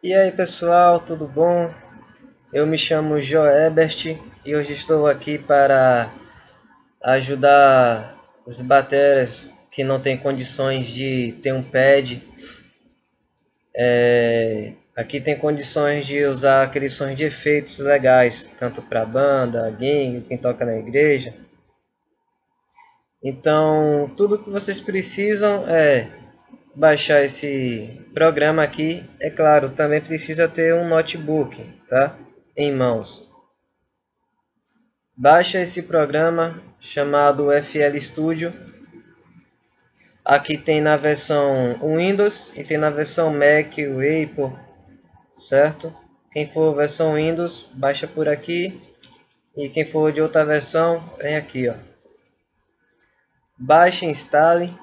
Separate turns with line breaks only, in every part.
E aí pessoal, tudo bom? Eu me chamo Joebert e hoje estou aqui para ajudar os bateras que não têm condições de ter um pad. Aqui tem condições de usar aqueles sons de efeitos legais, tanto para banda, game, quem toca na igreja. Então, tudo que vocês precisam é baixar esse programa aqui. É claro, também precisa ter um notebook, tá? Em mãos. Baixa esse programa chamado FL Studio. Aqui tem na versão Windows e tem na versão Mac, o Apple, certo? Quem for versão Windows, baixa por aqui. E quem for de outra versão, vem aqui, ó. Baixe e instale.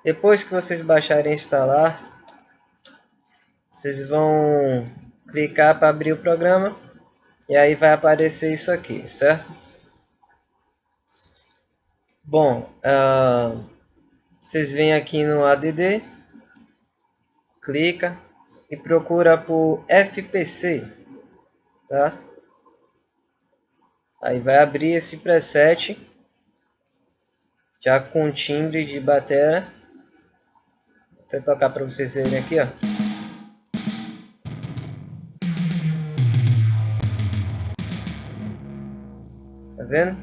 Depois que vocês baixarem e instalar, vocês vão clicar para abrir o programa. E aí vai aparecer isso aqui, certo? Bom, vocês vêm aqui no ADD, clica e procura por FPC, tá? Aí vai abrir esse preset, já com timbre de batera. Vou até tocar para vocês verem aqui, ó. Tá vendo?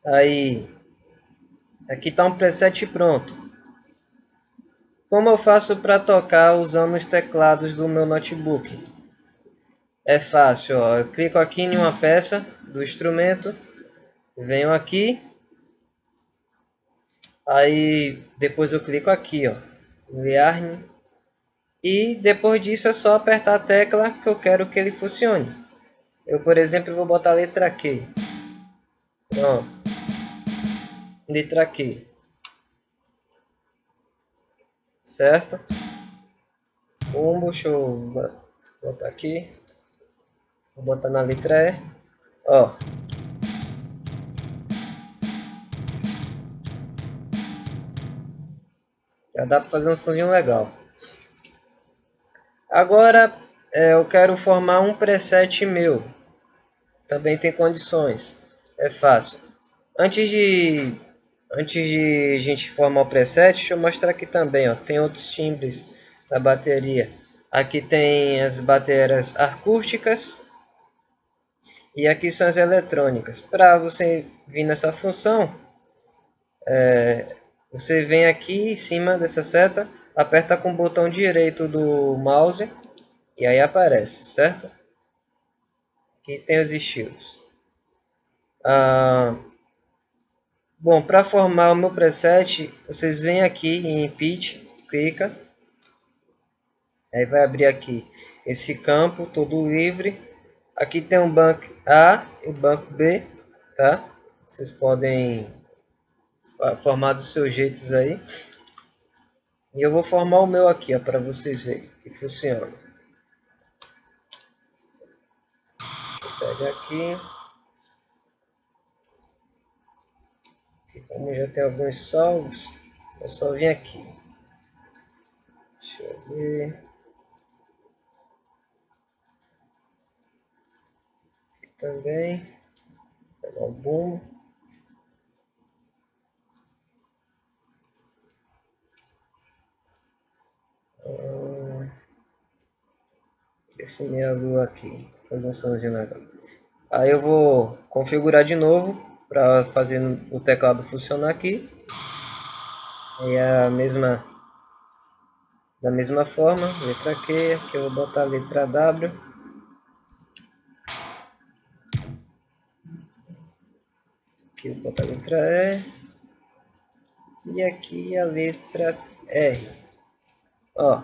Aí, aqui tá um preset pronto. Como eu faço para tocar usando os teclados do meu notebook? É fácil, ó. Eu clico aqui em uma peça do instrumento, venho aqui, aí depois eu clico aqui, ó, Learn, e depois disso é só apertar a tecla que eu quero que ele funcione. Eu, por exemplo, vou botar a letra Q. Pronto, letra Q, certo? Deixa eu botar aqui, vou botar na letra E, ó. Já dá para fazer um sonzinho legal. Agora eu quero formar um preset meu. Também tem condições. É fácil. Antes de a gente formar o preset, deixa eu mostrar aqui também, ó. Tem outros timbres da bateria. Aqui tem as baterias acústicas e aqui são as eletrônicas. Para você vir nessa função, você vem aqui em cima dessa seta, aperta com o botão direito do mouse e aí aparece, certo? Aqui tem os estilos. Bom, para formar o meu preset, vocês vêm aqui em Pitch, clica, aí vai abrir aqui esse campo todo livre. Aqui tem um banco A e o banco B, tá? Vocês podem formar dos seus jeitos aí. E eu vou formar o meu aqui, ó, para vocês verem que funciona. Pega aqui. Aqui, como já tem alguns salvos, é só vir aqui. Deixa eu ver. Aqui também. Pegar o boom. Esse meia lua aqui. Fazer um somzinho legal. Aí eu vou configurar de novo para fazer o teclado funcionar aqui. E da mesma forma, letra Q, aqui eu vou botar a letra W. Aqui eu vou botar a letra E. E aqui a letra R. Ó,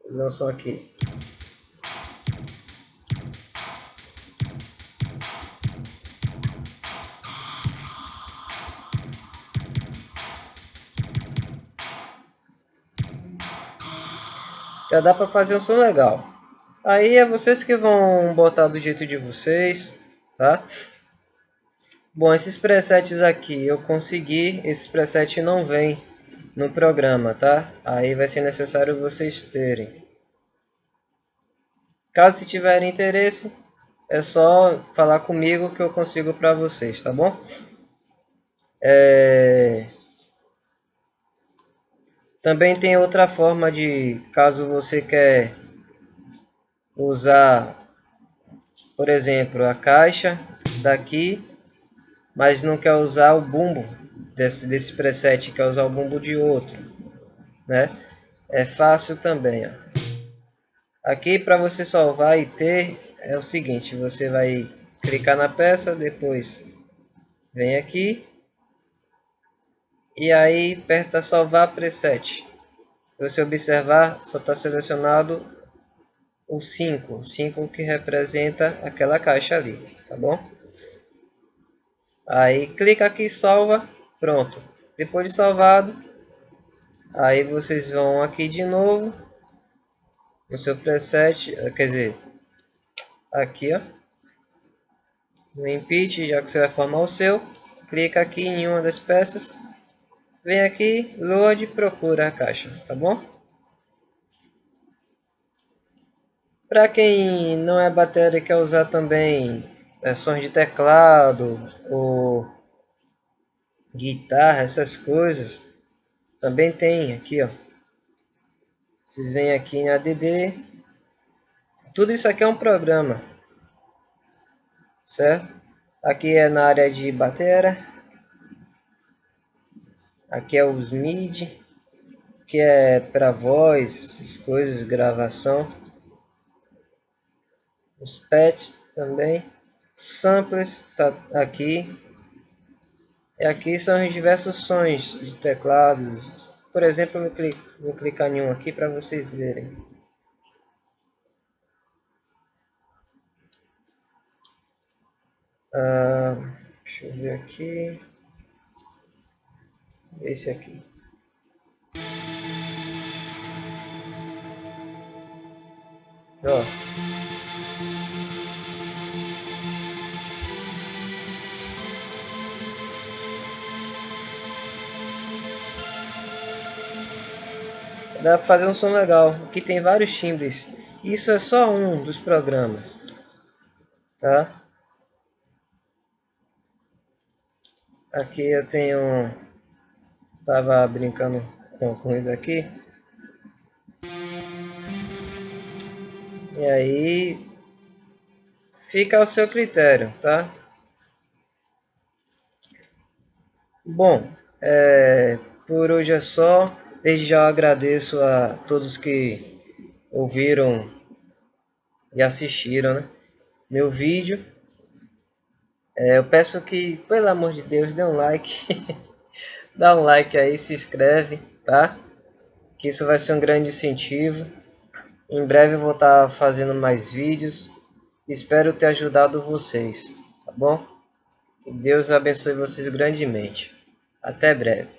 fazer um som aqui. Já dá para fazer um som legal. Aí é vocês que vão botar do jeito de vocês, tá? Bom, esses presets aqui eu consegui, esse preset não vem no programa, tá? Aí vai ser necessário vocês terem. Caso se tiverem interesse, é só falar comigo que eu consigo para vocês, tá bom? Também tem outra forma de, caso você quer usar, por exemplo, a caixa daqui, mas não quer usar o bumbo desse preset, quer usar o bumbo de outro, né? É fácil também, ó. Aqui para você salvar e ter é o seguinte, você vai clicar na peça, depois vem aqui e aí aperta salvar preset. Se você observar, só está selecionado o 5 que representa aquela caixa ali, tá bom? Aí clica aqui, salva, pronto. Depois de salvado, aí vocês vão aqui de novo no seu preset, quer dizer, aqui ó, no input, já que você vai formar o seu, clica aqui em uma das peças, vem aqui, load, procura a caixa, tá bom? Para quem não é bateria e quer usar também sons de teclado ou guitarra, essas coisas, também tem aqui, ó. Vocês vêm aqui em ADD, tudo isso aqui é um programa, certo? Aqui é na área de bateria, aqui é os MIDI, que é para voz, as coisas, gravação, os pads também, samplers tá aqui, e aqui são os diversos sons de teclados. Por exemplo, eu vou clicar em um aqui para vocês verem. Deixa eu ver aqui. Esse aqui. Ó. Dá para fazer um som legal. Aqui tem vários timbres. Isso é só um dos programas, tá? Aqui eu tenho, tava brincando com isso aqui. E aí fica ao seu critério, tá? Bom, por hoje é só. Desde já eu agradeço a todos que ouviram e assistiram, né, meu vídeo. Eu peço que, pelo amor de Deus, dê um like. Dá um like aí, se inscreve, tá? Que isso vai ser um grande incentivo. Em breve eu vou estar fazendo mais vídeos. Espero ter ajudado vocês, tá bom? Que Deus abençoe vocês grandemente. Até breve.